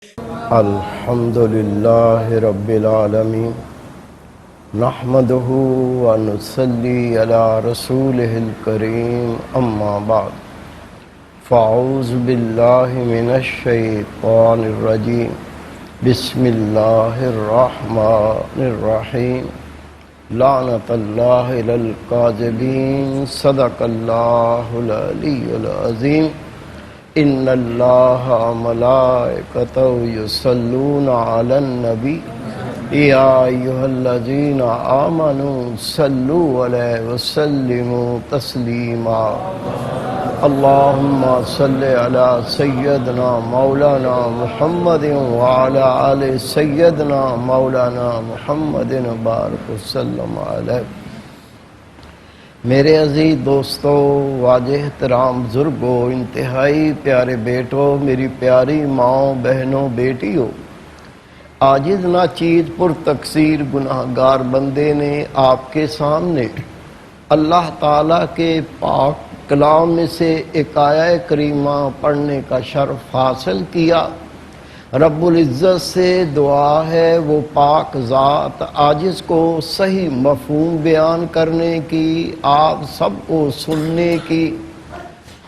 الحمد لله رب العالمين نحمده ونصلي على رسوله الكريم أما بعد فأعوذ بالله من الشيطان الرجيم بسم الله الرحمن الرحيم لعنة الله على الكاذبين صدق الله العلي العظيم ان اللہ ملائکته یصلون علی النبی یا ایھا الذین آمنوا صلوا علیہ وسلموا تسلیما اللہم صل علی سیدنا مولانا محمد وعلی آل سیدنا مولانا محمد بارک وسلم علیہ۔ میرے عزیز دوستو، واجہ احترام بزرگو، انتہائی پیارے بیٹو، میری پیاری ماں بہنوں بیٹیوں، عاجز ناچیز پر تقصیر گناہگار بندے نے آپ کے سامنے اللہ تعالیٰ کے پاک کلام میں سے ایک آیہ کریمہ پڑھنے کا شرف حاصل کیا۔ رب العزت سے دعا ہے وہ پاک ذات عاجز کو صحیح مفہوم بیان کرنے کی، آپ سب کو سننے کی،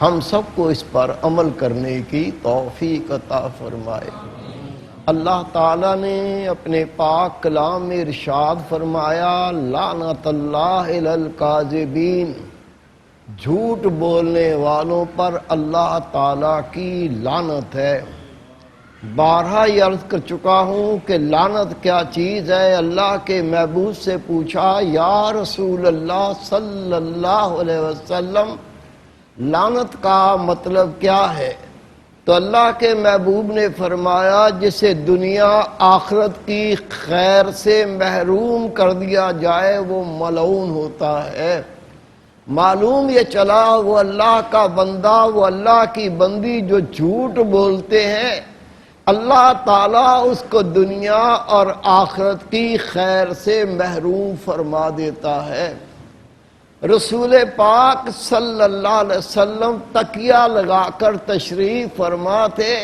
ہم سب کو اس پر عمل کرنے کی توفیق عطا فرمائے۔ اللہ تعالیٰ نے اپنے پاک کلام میں ارشاد فرمایا، لعنت اللہ علی الکاذبین، جھوٹ بولنے والوں پر اللہ تعالیٰ کی لعنت ہے۔ بارہا یہ عرض کر چکا ہوں کہ لعنت کیا چیز ہے۔ اللہ کے محبوب سے پوچھا، یا رسول اللہ صلی اللہ علیہ وسلم، لعنت کا مطلب کیا ہے؟ تو اللہ کے محبوب نے فرمایا، جسے دنیا آخرت کی خیر سے محروم کر دیا جائے وہ ملعون ہوتا ہے۔ معلوم یہ چلا وہ اللہ کا بندہ، وہ اللہ کی بندی جو جھوٹ بولتے ہیں، اللہ تعالیٰ اس کو دنیا اور آخرت کی خیر سے محروم فرما دیتا ہے۔ رسول پاک صلی اللہ علیہ وسلم تکیہ لگا کر تشریف فرما تھے،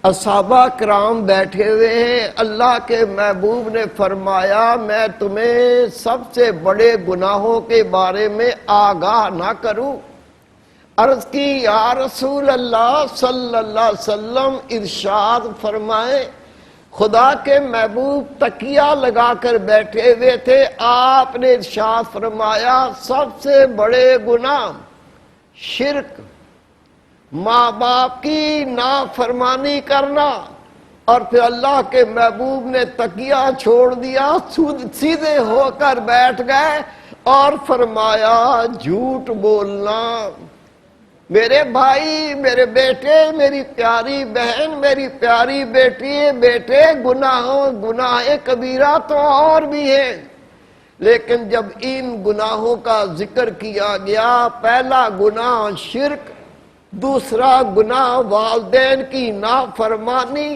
صحابہ کرام بیٹھے ہوئے ہیں۔ اللہ کے محبوب نے فرمایا، میں تمہیں سب سے بڑے گناہوں کے بارے میں آگاہ نہ کروں؟ عرض کی، یا رسول اللہ صلی اللہ علیہ وسلم ارشاد فرمائیں۔ خدا کے محبوب تکیہ لگا کر بیٹھے ہوئے تھے، آپ نے ارشاد فرمایا، سب سے بڑے گناہ شرک، ماں باپ کی نافرمانی کرنا۔ اور پھر اللہ کے محبوب نے تکیہ چھوڑ دیا، سیدھے ہو کر بیٹھ گئے اور فرمایا، جھوٹ بولنا۔ میرے بھائی، میرے بیٹے، میری پیاری بہن، میری پیاری بیٹے، گناہ کبیرہ تو اور بھی ہیں، لیکن جب ان گناہوں کا ذکر کیا گیا، پہلا گناہ شرک، دوسرا گناہ والدین کی نافرمانی،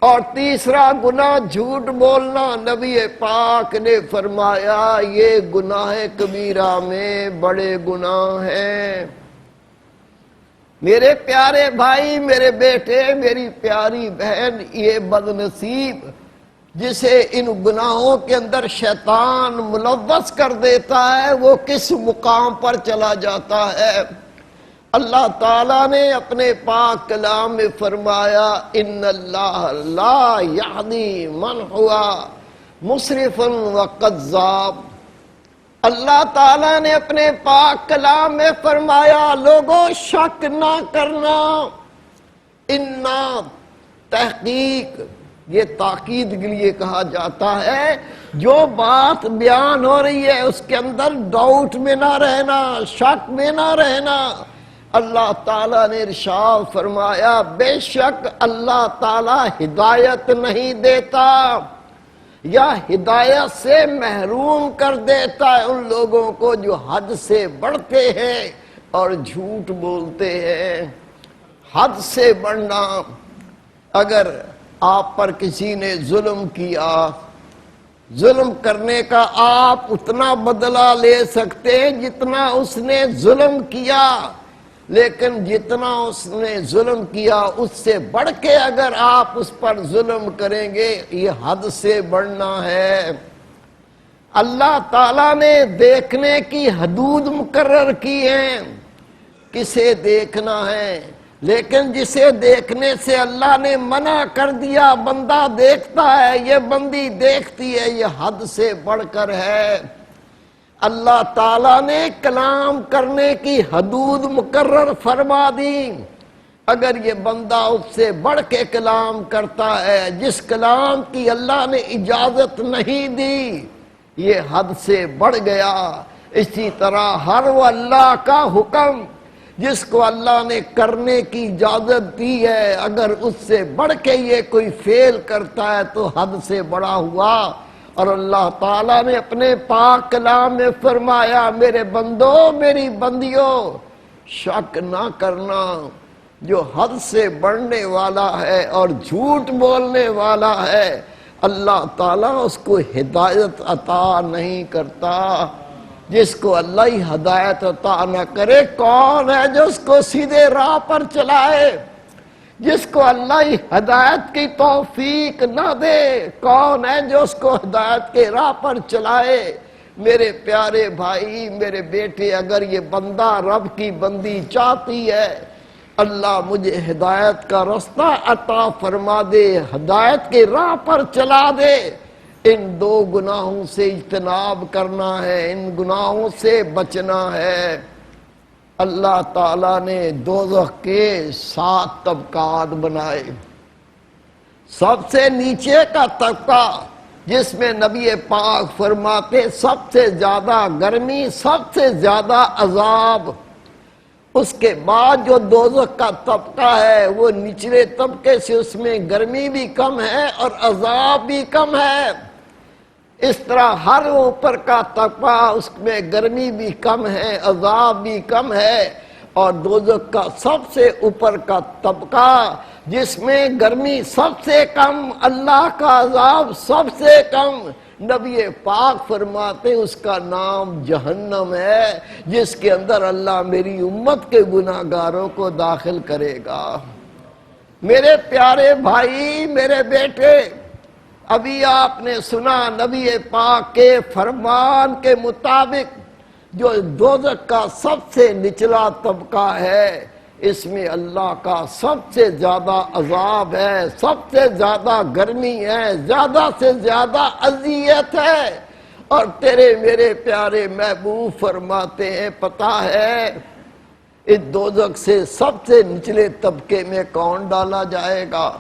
اور تیسرا گناہ جھوٹ بولنا، نبی پاک نے فرمایا یہ گناہ کبیرہ میں بڑے گناہ ہیں۔ میرے پیارے بھائی، میرے بیٹے، میری پیاری بہن، یہ بد نصیب جسے ان گناہوں کے اندر شیطان ملوث کر دیتا ہے، وہ کس مقام پر چلا جاتا ہے؟ اللہ تعالیٰ نے اپنے پاک کلام میں فرمایا، ان اللہ لا یہدی من ہوا مسرف وکذاب۔ اللہ تعالیٰ نے اپنے پاک کلام میں فرمایا، لوگوں شک نہ کرنا، انا تحقیق، یہ تاکید کے لیے کہا جاتا ہے، جو بات بیان ہو رہی ہے اس کے اندر ڈاؤٹ میں نہ رہنا، شک میں نہ رہنا۔ اللہ تعالیٰ نے ارشاد فرمایا، بے شک اللہ تعالیٰ ہدایت نہیں دیتا یا ہدایت سے محروم کر دیتا ہے ان لوگوں کو جو حد سے بڑھتے ہیں اور جھوٹ بولتے ہیں۔ حد سے بڑھنا، اگر آپ پر کسی نے ظلم کیا، ظلم کرنے کا آپ اتنا بدلہ لے سکتے ہیں جتنا اس نے ظلم کیا، لیکن جتنا اس نے ظلم کیا اس سے بڑھ کے اگر آپ اس پر ظلم کریں گے یہ حد سے بڑھنا ہے۔ اللہ تعالیٰ نے دیکھنے کی حدود مقرر کی ہیں، کسے دیکھنا ہے، لیکن جسے دیکھنے سے اللہ نے منع کر دیا بندہ دیکھتا ہے، یہ بندی دیکھتی ہے، یہ حد سے بڑھ کر ہے۔ اللہ تعالیٰ نے کلام کرنے کی حدود مقرر فرما دی، اگر یہ بندہ اس سے بڑھ کے کلام کرتا ہے جس کلام کی اللہ نے اجازت نہیں دی، یہ حد سے بڑھ گیا۔ اسی طرح ہر وہ اللہ کا حکم جس کو اللہ نے کرنے کی اجازت دی ہے، اگر اس سے بڑھ کے یہ کوئی فعل کرتا ہے تو حد سے بڑا ہوا۔ اور اللہ تعالیٰ نے اپنے پاک کلام میں فرمایا، میرے بندو میری بندیوں، شک نہ کرنا، جو حد سے بڑھنے والا ہے اور جھوٹ بولنے والا ہے اللہ تعالیٰ اس کو ہدایت عطا نہیں کرتا۔ جس کو اللہ ہی ہدایت عطا نہ کرے، کون ہے جو اس کو سیدھے راہ پر چلائے؟ جس کو اللہ ہی ہدایت کی توفیق نہ دے، کون ہے جو اس کو ہدایت کے راہ پر چلائے؟ میرے پیارے بھائی، میرے بیٹے، اگر یہ بندہ رب کی بندی چاہتی ہے اللہ مجھے ہدایت کا رستہ عطا فرما دے، ہدایت کے راہ پر چلا دے، ان دو گناہوں سے اجتناب کرنا ہے، ان گناہوں سے بچنا ہے۔ اللہ تعالیٰ نے دوزخ کے 7 طبقات بنائے۔ سب سے نیچے کا طبقہ جس میں نبی پاک فرماتے سب سے زیادہ گرمی، سب سے زیادہ عذاب۔ اس کے بعد جو دوزخ کا طبقہ ہے وہ نچلے طبقے سے، اس میں گرمی بھی کم ہے اور عذاب بھی کم ہے۔ اس طرح ہر اوپر کا طبقہ اس میں گرمی بھی کم ہے، عذاب بھی کم ہے، اور دوزخ کا سب سے اوپر کا طبقہ جس میں گرمی سب سے کم، اللہ کا عذاب سب سے کم، نبی پاک فرماتے اس کا نام جہنم ہے، جس کے اندر اللہ میری امت کے گناہگاروں کو داخل کرے گا۔ میرے پیارے بھائی، میرے بیٹے، ابھی آپ نے سنا نبی پاک کے فرمان کے مطابق جو دوزخ کا سب سے نچلا طبقہ ہے اس میں اللہ کا سب سے زیادہ عذاب ہے، سب سے زیادہ گرمی ہے، زیادہ سے زیادہ اذیت ہے۔ اور تیرے میرے پیارے محبوب فرماتے ہیں پتہ ہے اس دوزخ سے سب سے نچلے طبقے میں کون ڈالا جائے گا؟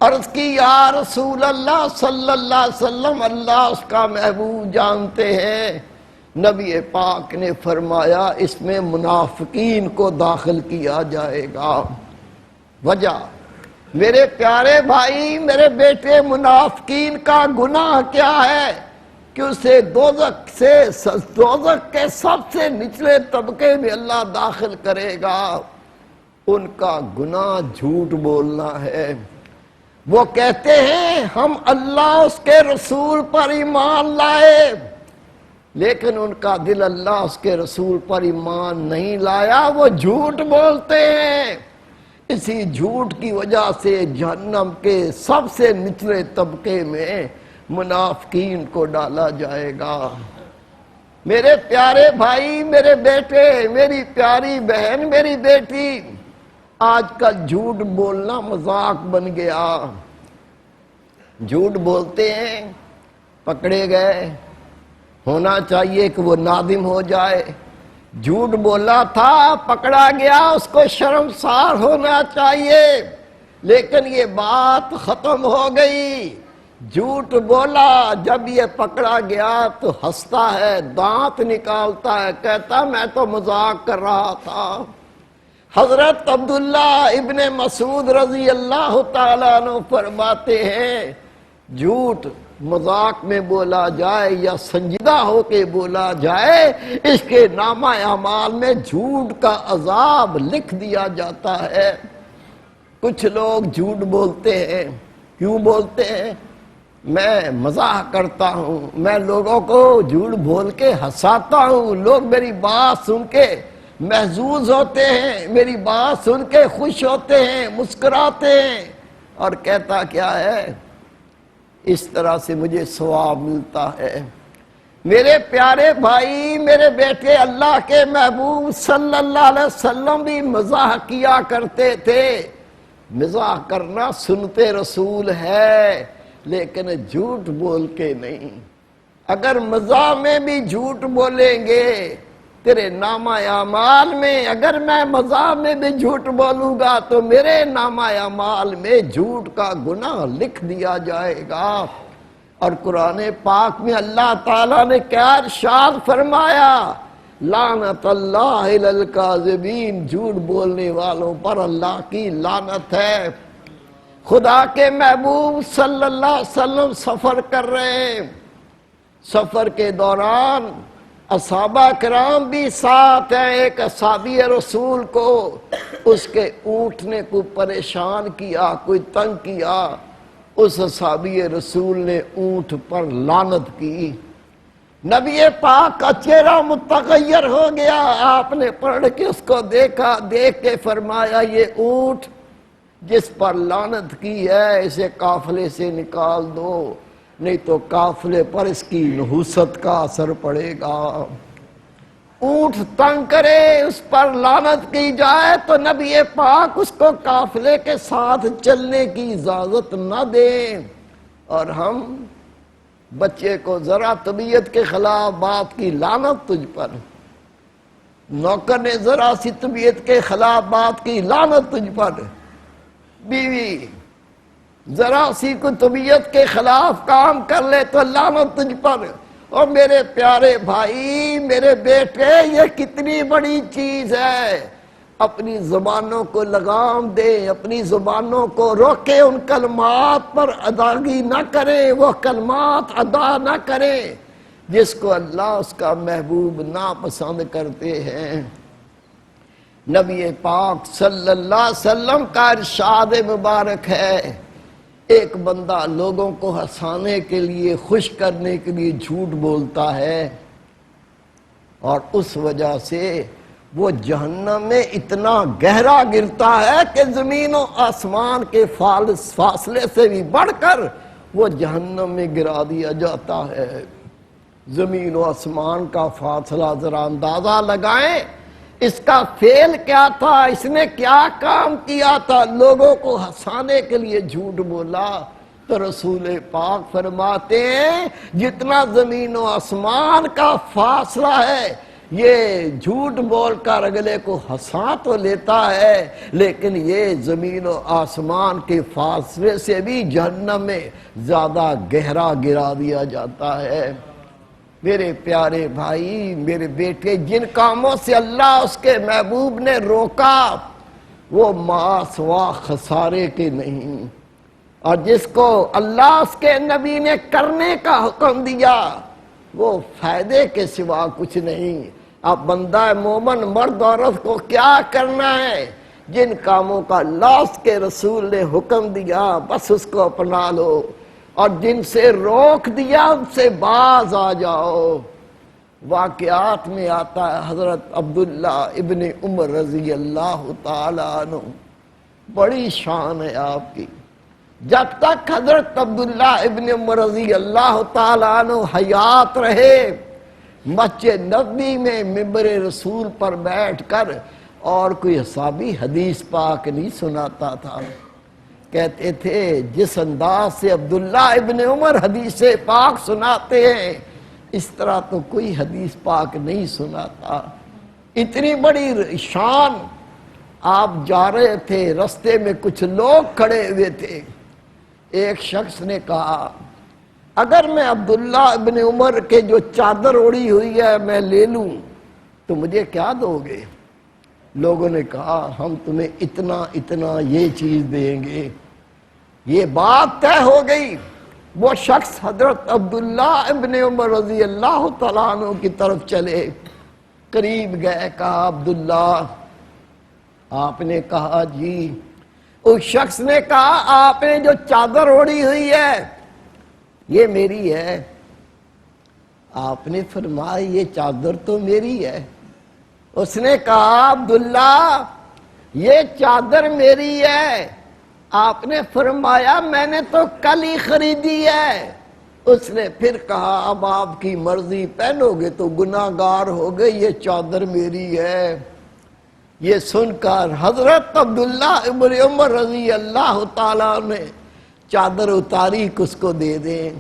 عرض کی یا رسول اللہ صلی اللہ علیہ وسلم، اللہ اس کا محبوب جانتے ہیں۔ نبی پاک نے فرمایا اس میں منافقین کو داخل کیا جائے گا۔ وجہ میرے پیارے بھائی، میرے بیٹے، منافقین کا گناہ کیا ہے کہ اسے دوزخ کے سب سے نچلے طبقے میں اللہ داخل کرے گا۔ ان کا گناہ جھوٹ بولنا ہے۔ وہ کہتے ہیں ہم اللہ اس کے رسول پر ایمان لائے، لیکن ان کا دل اللہ اس کے رسول پر ایمان نہیں لایا، وہ جھوٹ بولتے ہیں۔ اسی جھوٹ کی وجہ سے جہنم کے سب سے نچلے طبقے میں منافقین کو ڈالا جائے گا۔ میرے پیارے بھائی، میرے بیٹے، میری پیاری بہن، میری بیٹی، آج کل جھوٹ بولنا مذاق بن گیا۔ جھوٹ بولتے ہیں، پکڑے گئے، ہونا چاہیے کہ وہ نادم ہو جائے۔ جھوٹ بولا تھا، پکڑا گیا، اس کو شرمسار ہونا چاہیے، لیکن یہ بات ختم ہو گئی۔ جھوٹ بولا، جب یہ پکڑا گیا تو ہنستا ہے، دانت نکالتا ہے، کہتا میں تو مذاق کر رہا تھا۔ حضرت عبداللہ ابن مسعود رضی اللہ تعالیٰ عنہ فرماتے ہیں جھوٹ مذاق میں بولا جائے یا سنجیدہ ہو کے بولا جائے، اس کے نامہ اعمال میں جھوٹ کا عذاب لکھ دیا جاتا ہے۔ کچھ لوگ جھوٹ بولتے ہیں، کیوں بولتے ہیں؟ میں مزاح کرتا ہوں، میں لوگوں کو جھوٹ بول کے ہنساتا ہوں، لوگ میری بات سن کے محظوظ ہوتے ہیں، میری بات سن کے خوش ہوتے ہیں، مسکراتے ہیں، اور کہتا کیا ہے، اس طرح سے مجھے ثواب ملتا ہے۔ میرے پیارے بھائی، میرے بیٹے، اللہ کے محبوب صلی اللہ علیہ وسلم بھی مزاح کیا کرتے تھے۔ مزاح کرنا سنت رسول ہے، لیکن جھوٹ بول کے نہیں۔ اگر مزاح میں بھی جھوٹ بولیں گے تیرے نامہ اعمال میں، اگر میں مزاح میں بھی جھوٹ بولوں گا تو میرے نامہ اعمال میں جھوٹ کا گناہ لکھ دیا جائے گا۔ اور قرآن پاک میں اللہ تعالیٰ نے کیا ارشاد فرمایا، لعنت اللہ علی الکاذبین، جھوٹ بولنے والوں پر اللہ کی لعنت ہے۔ خدا کے محبوب صلی اللہ علیہ وسلم سفر کر رہے ہیں، سفر کے دوران اصحابہ کرام بھی ساتھ ہیں۔ ایک اصحابی رسول کو اس کے اونٹ نے کوئی پریشان کیا، کوئی تنگ کیا، اس اصحابی رسول نے اونٹ پر لعنت کی۔ نبی پاک کا چہرہ متغیر ہو گیا، آپ نے پڑھ کے اس کو دیکھا، دیکھ کے فرمایا یہ اونٹ جس پر لعنت کی ہے اسے قافلے سے نکال دو، نہیں تو قافلے پر اس کی نحوست کا اثر پڑے گا۔ اونٹ تنگ کرے، اس پر لعنت کی جائے تو نبی پاک اس کو قافلے کے ساتھ چلنے کی اجازت نہ دیں۔ اور ہم بچے کو ذرا طبیعت کے خلاف بات کی، لعنت تجھ پر۔ نوکر نے ذرا سی طبیعت کے خلاف بات کی، لعنت تجھ پر۔ بیوی ذرا سی کو طبیعت کے خلاف کام کر لے تو لعنت تجھ پر۔ اور میرے پیارے بھائی، میرے بیٹے، یہ کتنی بڑی چیز ہے۔ اپنی زبانوں کو لگام دیں، اپنی زبانوں کو روکیں، ان کلمات پر ادائیگی نہ کریں، وہ کلمات ادا نہ کریں جس کو اللہ اس کا محبوب ناپسند کرتے ہیں۔ نبی پاک صلی اللہ علیہ وسلم کا ارشاد مبارک ہے، ایک بندہ لوگوں کو ہنسانے کے لیے، خوش کرنے کے لیے جھوٹ بولتا ہے، اور اس وجہ سے وہ جہنم میں اتنا گہرا گرتا ہے کہ زمین و آسمان کے فاصلے سے بھی بڑھ کر وہ جہنم میں گرا دیا جاتا ہے۔ زمین و آسمان کا فاصلہ ذرا اندازہ لگائیں، اس کا فعل کیا تھا، اس نے کیا کام کیا تھا، لوگوں کو ہنسانے کے لیے جھوٹ بولا۔ تو رسول پاک فرماتے ہیں جتنا زمین و آسمان کا فاصلہ ہے یہ جھوٹ بول کر اگلے کو ہنسا تو لیتا ہے، لیکن یہ زمین و آسمان کے فاصلے سے بھی جہنم میں زیادہ گہرا گرا دیا جاتا ہے۔ میرے پیارے بھائی، میرے بیٹے، جن کاموں سے اللہ اس کے محبوب نے روکا وہ ماسوا خسارے کے نہیں، اور جس کو اللہ اس کے نبی نے کرنے کا حکم دیا وہ فائدے کے سوا کچھ نہیں۔ اب بندہ مومن مرد عورت کو کیا کرنا ہے، جن کاموں کا اللہ اس کے رسول نے حکم دیا بس اس کو اپنا لو، اور جن سے روک دیا ان سے باز آ جاؤ۔ واقعات میں آتا ہے حضرت عبداللہ ابن عمر رضی اللہ تعالیٰ عنہ، بڑی شان ہے آپ کی، جب تک حضرت عبداللہ ابن عمر رضی اللہ تعالیٰ عنہ حیات رہے، مسجد نبوی میں منبر رسول پر بیٹھ کر اور کوئی صحابی حدیث پاک نہیں سناتا تھا۔ کہتے تھے جس انداز سے عبداللہ ابن عمر حدیث پاک سناتے ہیں اس طرح تو کوئی حدیث پاک نہیں سناتا۔ اتنی بڑی شان۔ آپ جا رہے تھے، رستے میں کچھ لوگ کھڑے ہوئے تھے، ایک شخص نے کہا اگر میں عبداللہ ابن عمر کے جو چادر اوڑی ہوئی ہے میں لے لوں تو مجھے کیا دو گے؟ لوگوں نے کہا ہم تمہیں اتنا اتنا یہ چیز دیں گے۔ یہ بات طے ہو گئی۔ وہ شخص حضرت عبداللہ ابن عمر رضی اللہ تعالیٰ عنہ کی طرف چلے، قریب گئے، کہا عبداللہ، آپ نے کہا جی۔ اس شخص نے کہا آپ نے جو چادر اوڑی ہوئی ہے یہ میری ہے۔ آپ نے فرمایا یہ چادر تو میری ہے، اس نے کہا عبداللہ یہ چادر میری ہے. آپ نے فرمایا میں نے تو کل ہی خریدی ہے. اس نے پھر کہا اب آپ کی مرضی، پہنو گے تو گناہ گار ہو گئے، یہ چادر میری ہے. یہ سن کر حضرت عبداللہ ابن عمر رضی اللہ تعالیٰ نے چادر اتاری کہ اس کو دے دیں.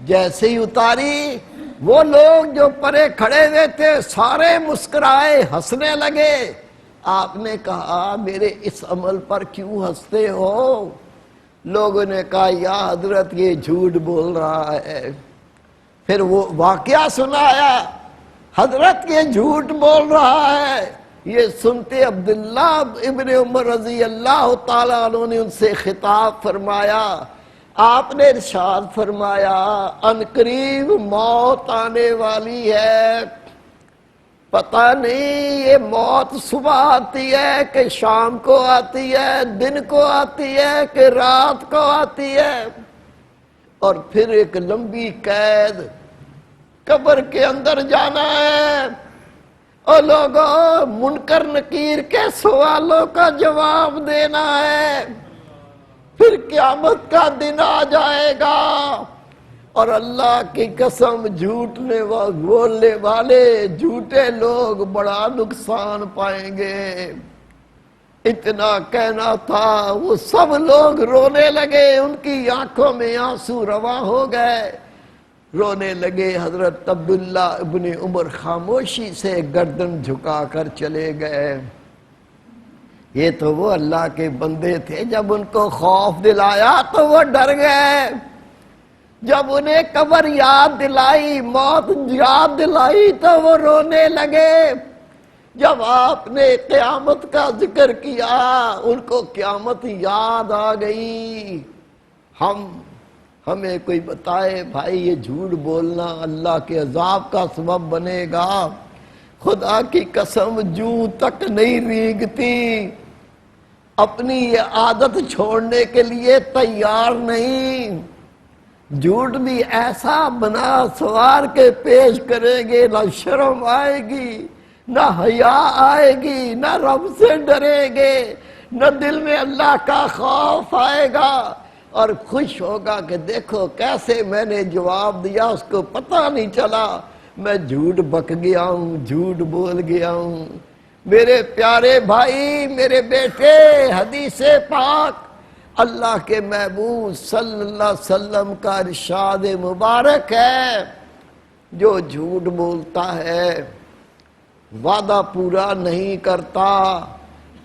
جیسے ہی اتاری وہ لوگ جو پرے کھڑے ہوئے تھے سارے مسکرائے، ہنسنے لگے. آپ نے کہا میرے اس عمل پر کیوں ہنستے ہو؟ لوگوں نے کہا یا حضرت یہ جھوٹ بول رہا ہے. پھر وہ واقعہ سنایا، حضرت یہ جھوٹ بول رہا ہے. یہ سنتے عبداللہ ابن عمر رضی اللہ تعالیٰ عنہ نے ان سے خطاب فرمایا. آپ نے ارشاد فرمایا ان قریب موت آنے والی ہے. پتہ نہیں یہ موت صبح آتی ہے کہ شام کو آتی ہے، دن کو آتی ہے کہ رات کو آتی ہے. اور پھر ایک لمبی قید، قبر کے اندر جانا ہے. اور لوگوں منکر نکیر کے سوالوں کا جواب دینا ہے. پھر قیامت کا دن آ جائے گا اور اللہ کی قسم جھوٹنے بولنے والے جھوٹے لوگ بڑا نقصان پائیں گے. اتنا کہنا تھا وہ سب لوگ رونے لگے، ان کی آنکھوں میں آنسو رواں ہو گئے، رونے لگے. حضرت عبداللہ ابن عمر خاموشی سے گردن جھکا کر چلے گئے. یہ تو وہ اللہ کے بندے تھے، جب ان کو خوف دلایا تو وہ ڈر گئے. جب انہیں قبر یاد دلائی، موت یاد دلائی تو وہ رونے لگے. جب آپ نے قیامت کا ذکر کیا ان کو قیامت یاد آ گئی. ہمیں کوئی بتائے بھائی یہ جھوٹ بولنا اللہ کے عذاب کا سبب بنے گا؟ خدا کی قسم جوں تک نہیں ریگتی، اپنی یہ عادت چھوڑنے کے لیے تیار نہیں. جھوٹ بھی ایسا بنا سوار کے پیش کریں گے، نہ شرم آئے گی، نہ حیا آئے گی، نہ رب سے ڈریں گے، نہ دل میں اللہ کا خوف آئے گا. اور خوش ہوگا کہ دیکھو کیسے میں نے جواب دیا، اس کو پتہ نہیں چلا میں جھوٹ بک گیا ہوں، جھوٹ بول گیا ہوں. میرے پیارے بھائی، میرے بیٹے، حدیث پاک اللہ کے محبوب صلی اللہ علیہ وسلم کا ارشاد مبارک ہے جو جھوٹ بولتا ہے، وعدہ پورا نہیں کرتا،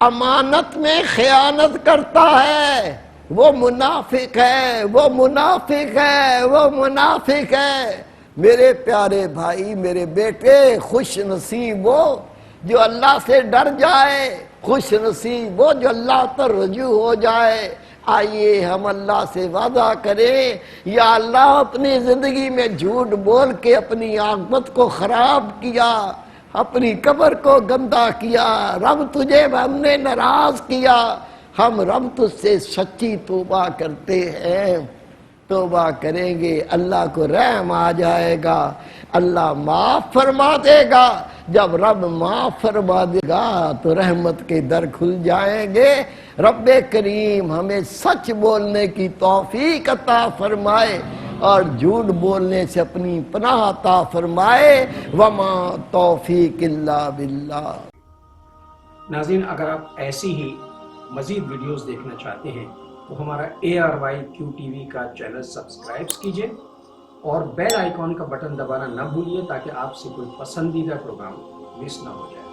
امانت میں خیانت کرتا ہے، وہ منافق ہے، وہ منافق ہے، وہ منافق ہے. میرے پیارے بھائی، میرے بیٹے، خوش نصیب وہ جو اللہ سے ڈر جائے، خوش نصیب وہ جو اللہ پر رجوع ہو جائے. آئیے ہم اللہ سے وعدہ کریں، یا اللہ اپنی زندگی میں جھوٹ بول کے اپنی عاقبت کو خراب کیا، اپنی قبر کو گندا کیا، رب تجھے ہم نے ناراض کیا. ہم رب تجھ سے سچی توبہ کرتے ہیں، توبہ کریں گے، اللہ کو رحم آ جائے گا، اللہ معاف فرما دے گا. جب رب معاف فرما دے گا تو رحمت کے در کھل جائیں گے. رب کریم ہمیں سچ بولنے کی توفیق عطا فرمائے اور جھوٹ بولنے سے اپنی پناہ عطا فرمائے. وما توفیق الا باللہ. ناظرین، اگر آپ ایسی ہی مزید ویڈیوز دیکھنا چاہتے ہیں تو ہمارا ARYQTV کا چینل سبسکرائب کیجئے اور بیل آئیکن کا بٹن دبانا نہ بھولیے تاکہ آپ سے کوئی پسندیدہ پروگرام مس نہ ہو جائے.